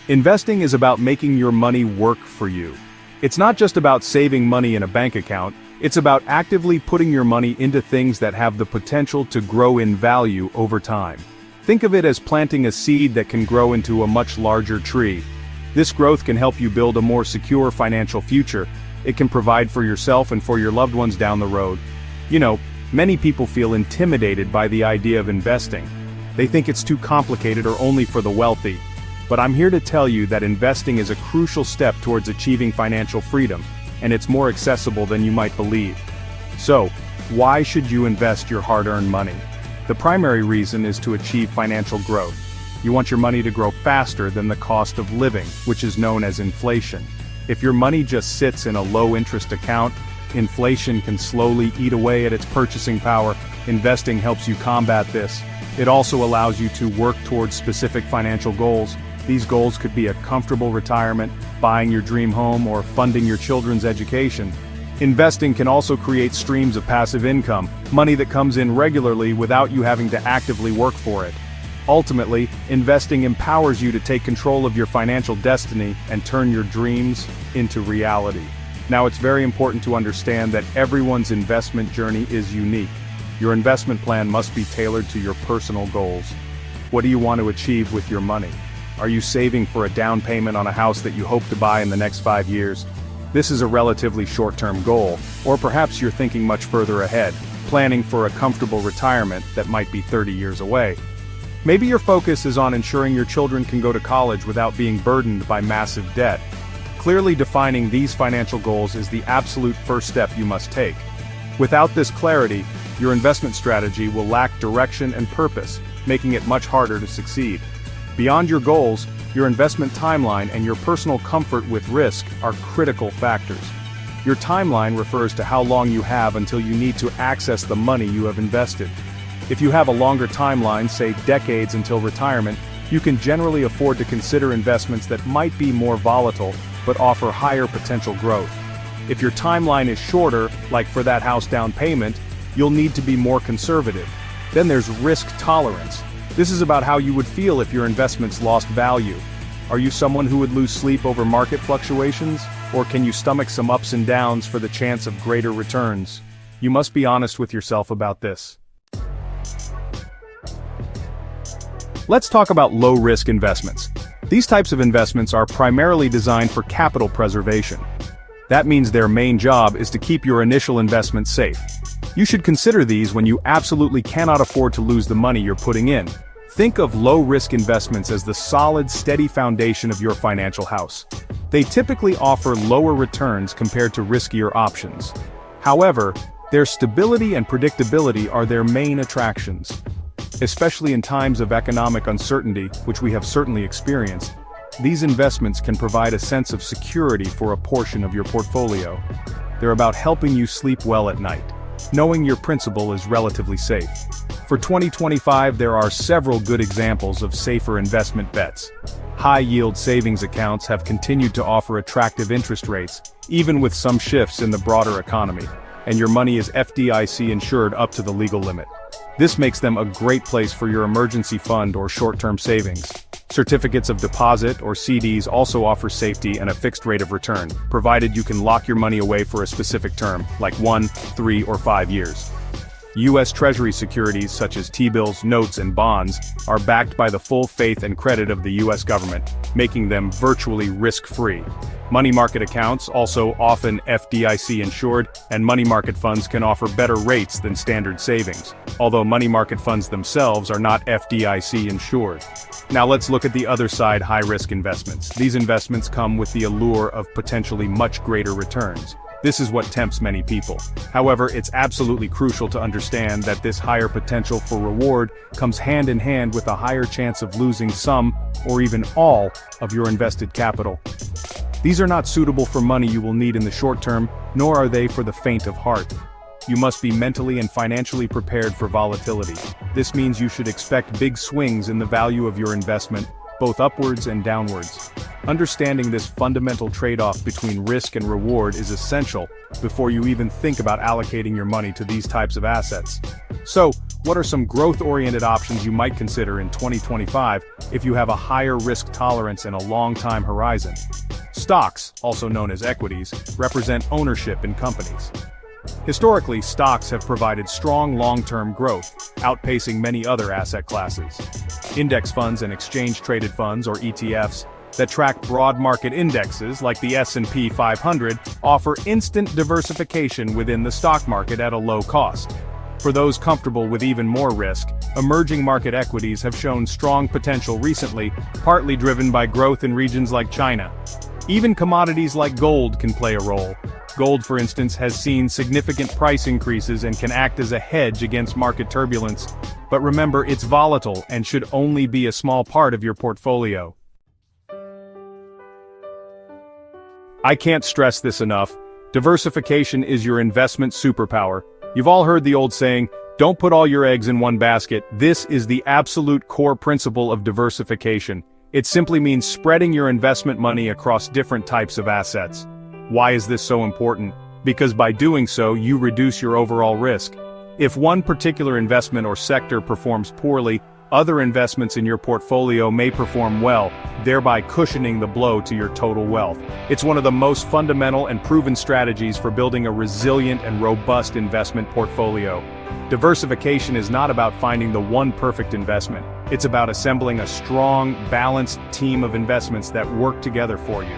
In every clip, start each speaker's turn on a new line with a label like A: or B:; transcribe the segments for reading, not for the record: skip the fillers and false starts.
A: Investing is about making your money work for you. It's not just about saving money in a bank account, it's about actively putting your money into things that have the potential to grow in value over time. Think of it as planting a seed that can grow into a much larger tree. This growth can help you build a more secure financial future. It can provide for yourself and for your loved ones down the road. Many people feel intimidated by the idea of investing. They think it's too complicated or only for the wealthy. But I'm here to tell you that investing is a crucial step towards achieving financial freedom, and it's more accessible than you might believe. So, why should you invest your hard-earned money? The primary reason is to achieve financial growth. You want your money to grow faster than the cost of living, which is known as inflation. If your money just sits in a low-interest account, inflation can slowly eat away at its purchasing power. Investing helps you combat this. It also allows you to work towards specific financial goals. These goals could be a comfortable retirement, buying your dream home, or funding your children's education. Investing can also create streams of passive income, money that comes in regularly without you having to actively work for it. Ultimately, investing empowers you to take control of your financial destiny and turn your dreams into reality. Now, it's very important to understand that everyone's investment journey is unique. Your investment plan must be tailored to your personal goals. What do you want to achieve with your money? Are you saving for a down payment on a house that you hope to buy in the next 5 years? This is a relatively short-term goal, or perhaps you're thinking much further ahead, planning for a comfortable retirement that might be 30 years away. Maybe your focus is on ensuring your children can go to college without being burdened by massive debt. Clearly defining these financial goals is the absolute first step you must take. Without this clarity, your investment strategy will lack direction and purpose, making it much harder to succeed. Beyond your goals, your investment timeline and your personal comfort with risk are critical factors. Your timeline refers to how long you have until you need to access the money you have invested. If you have a longer timeline, say decades until retirement, you can generally afford to consider investments that might be more volatile but offer higher potential growth. If your timeline is shorter, like for that house down payment, you'll need to be more conservative. Then there's risk tolerance. This is about how you would feel if your investments lost value. Are you someone who would lose sleep over market fluctuations? Or can you stomach some ups and downs for the chance of greater returns? You must be honest with yourself about this. Let's talk about low-risk investments. These types of investments are primarily designed for capital preservation. That means their main job is to keep your initial investment safe. You should consider these when you absolutely cannot afford to lose the money you're putting in. Think of low-risk investments as the solid, steady foundation of your financial house. They typically offer lower returns compared to riskier options. However, their stability and predictability are their main attractions. Especially in times of economic uncertainty, which we have certainly experienced, these investments can provide a sense of security for a portion of your portfolio. They're about helping you sleep well at night, knowing your principal is relatively safe. For 2025, there are several good examples of safer investment bets. High-yield savings accounts have continued to offer attractive interest rates, even with some shifts in the broader economy, and your money is FDIC insured up to the legal limit. This makes them a great place for your emergency fund or short-term savings. Certificates of deposit or CDs also offer safety and a fixed rate of return, provided you can lock your money away for a specific term, like 1, 3, or 5 years. U.S. Treasury securities such as T-bills, notes, and bonds are backed by the full faith and credit of the U.S. government, making them virtually risk-free. Money market accounts, also often FDIC insured, and money market funds can offer better rates than standard savings, although money market funds themselves are not FDIC insured. Now let's look at the other side: high-risk investments. These investments come with the allure of potentially much greater returns. This is what tempts many people. However, it's absolutely crucial to understand that this higher potential for reward comes hand in hand with a higher chance of losing some, or even all, of your invested capital. These are not suitable for money you will need in the short term, nor are they for the faint of heart. You must be mentally and financially prepared for volatility. This means you should expect big swings in the value of your investment, both upwards and downwards. Understanding this fundamental trade-off between risk and reward is essential before you even think about allocating your money to these types of assets. So, what are some growth-oriented options you might consider in 2025 if you have a higher risk tolerance and a long time horizon? Stocks, also known as equities, represent ownership in companies. Historically, stocks have provided strong long-term growth, outpacing many other asset classes. Index funds and exchange-traded funds, or ETFs, that track broad market indexes like the S&P 500 offer instant diversification within the stock market at a low cost. For those comfortable with even more risk, emerging market equities have shown strong potential recently, partly driven by growth in regions like China. Even commodities like gold can play a role. Gold, for instance, has seen significant price increases and can act as a hedge against market turbulence. But remember, it's volatile and should only be a small part of your portfolio. I can't stress this enough. Diversification is your investment superpower. You've all heard the old saying, don't put all your eggs in one basket. This is the absolute core principle of diversification. It simply means spreading your investment money across different types of assets. Why is this so important? Because by doing so, you reduce your overall risk. If one particular investment or sector performs poorly, other investments in your portfolio may perform well, thereby cushioning the blow to your total wealth. It's one of the most fundamental and proven strategies for building a resilient and robust investment portfolio. Diversification is not about finding the one perfect investment. It's about assembling a strong, balanced team of investments that work together for you.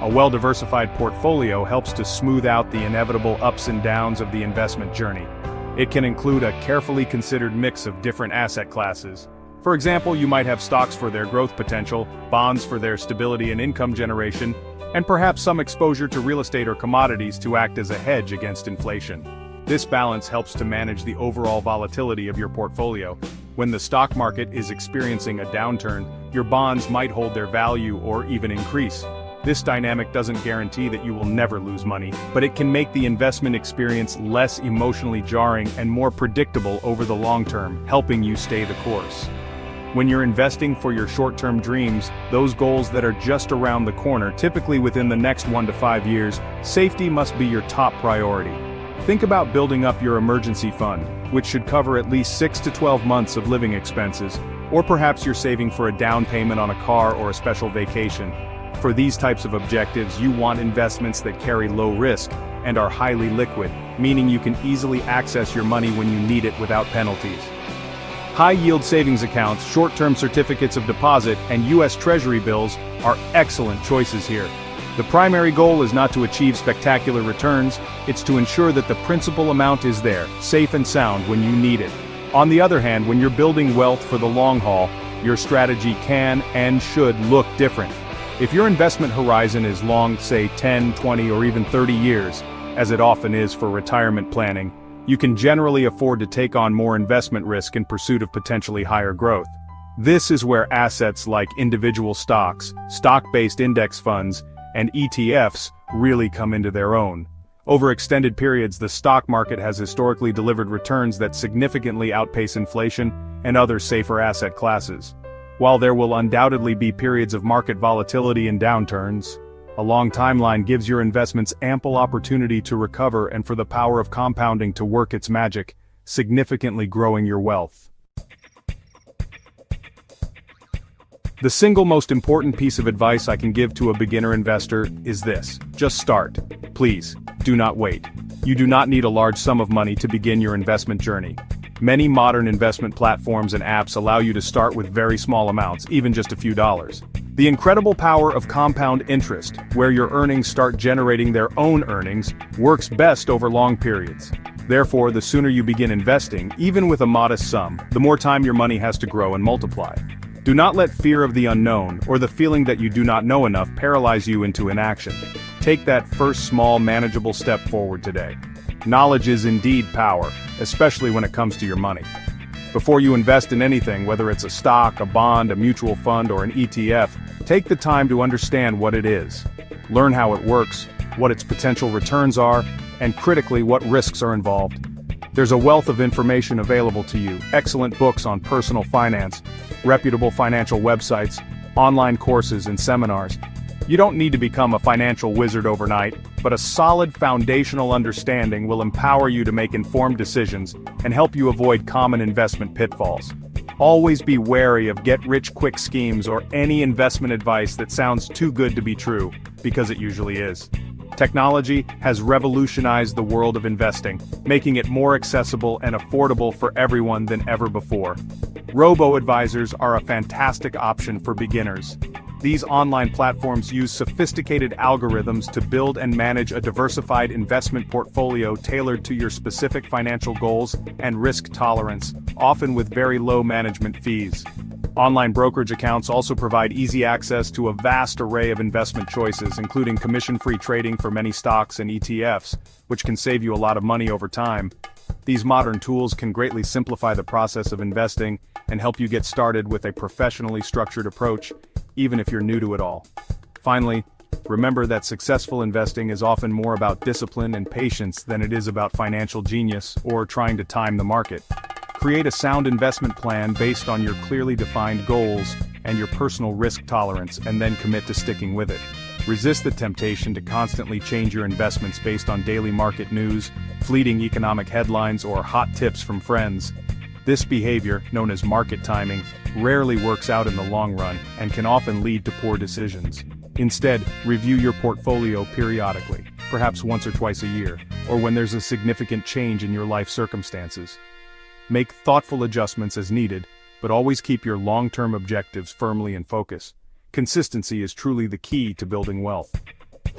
A: A well-diversified portfolio helps to smooth out the inevitable ups and downs of the investment journey. It can include a carefully considered mix of different asset classes. For example, you might have stocks for their growth potential, bonds for their stability and income generation, and perhaps some exposure to real estate or commodities to act as a hedge against inflation. This balance helps to manage the overall volatility of your portfolio. When the stock market is experiencing a downturn, your bonds might hold their value or even increase. This dynamic doesn't guarantee that you will never lose money, but it can make the investment experience less emotionally jarring and more predictable over the long term, helping you stay the course. When you're investing for your short-term dreams, those goals that are just around the corner, typically within the next 1 to 5 years, safety must be your top priority. Think about building up your emergency fund, which should cover at least 6 to 12 months of living expenses, or perhaps you're saving for a down payment on a car or a special vacation. For these types of objectives, you want investments that carry low risk and are highly liquid, meaning you can easily access your money when you need it without penalties. High-yield savings accounts, short-term certificates of deposit, and U.S. Treasury bills are excellent choices here. The primary goal is not to achieve spectacular returns, it's to ensure that the principal amount is there, safe and sound when you need it. On the other hand, when you're building wealth for the long haul, your strategy can and should look different. If your investment horizon is long, say 10, 20, or even 30 years, as it often is for retirement planning, you can generally afford to take on more investment risk in pursuit of potentially higher growth. This is where assets like individual stocks, stock-based index funds, and ETFs really come into their own. Over extended periods, the stock market has historically delivered returns that significantly outpace inflation and other safer asset classes. While there will undoubtedly be periods of market volatility and downturns, a long timeline gives your investments ample opportunity to recover and for the power of compounding to work its magic, significantly growing your wealth. The single most important piece of advice I can give to a beginner investor is this: just start. Please, do not wait. You do not need a large sum of money to begin your investment journey. Many modern investment platforms and apps allow you to start with very small amounts, even just a few dollars. The incredible power of compound interest, where your earnings start generating their own earnings, works best over long periods. Therefore, the sooner you begin investing, even with a modest sum, the more time your money has to grow and multiply. Do not let fear of the unknown, or the feeling that you do not know enough, paralyze you into inaction. Take that first small, manageable step forward today. Knowledge is indeed power, especially when it comes to your money. Before you invest in anything, whether it's a stock, a bond, a mutual fund, or an ETF, take the time to understand what it is. Learn how it works, what its potential returns are, and critically, what risks are involved. There's a wealth of information available to you, excellent books on personal finance, reputable financial websites, online courses and seminars. You don't need to become a financial wizard overnight. but a solid foundational understanding will empower you to make informed decisions and help you avoid common investment pitfalls. Always be wary of get-rich-quick schemes or any investment advice that sounds too good to be true, because it usually is. Technology has revolutionized the world of investing, making it more accessible and affordable for everyone than ever before. Robo-advisors are a fantastic option for beginners. These online platforms use sophisticated algorithms to build and manage a diversified investment portfolio tailored to your specific financial goals and risk tolerance, often with very low management fees. Online brokerage accounts also provide easy access to a vast array of investment choices, including commission-free trading for many stocks and ETFs, which can save you a lot of money over time. These modern tools can greatly simplify the process of investing and help you get started with a professionally structured approach, even if you're new to it all. Finally, remember that successful investing is often more about discipline and patience than it is about financial genius or trying to time the market. Create a sound investment plan based on your clearly defined goals and your personal risk tolerance, and then commit to sticking with it. Resist the temptation to constantly change your investments based on daily market news, fleeting economic headlines, or hot tips from friends. This behavior, known as market timing, rarely works out in the long run and can often lead to poor decisions. Instead, review your portfolio periodically, perhaps once or twice a year, or when there's a significant change in your life circumstances. Make thoughtful adjustments as needed, but always keep your long-term objectives firmly in focus. Consistency is truly the key to building wealth.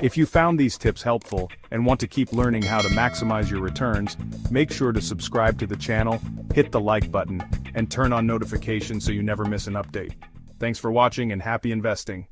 A: If you found these tips helpful and want to keep learning how to maximize your returns, make sure to subscribe to the channel, hit the like button, and turn on notifications so you never miss an update. Thanks for watching and happy investing.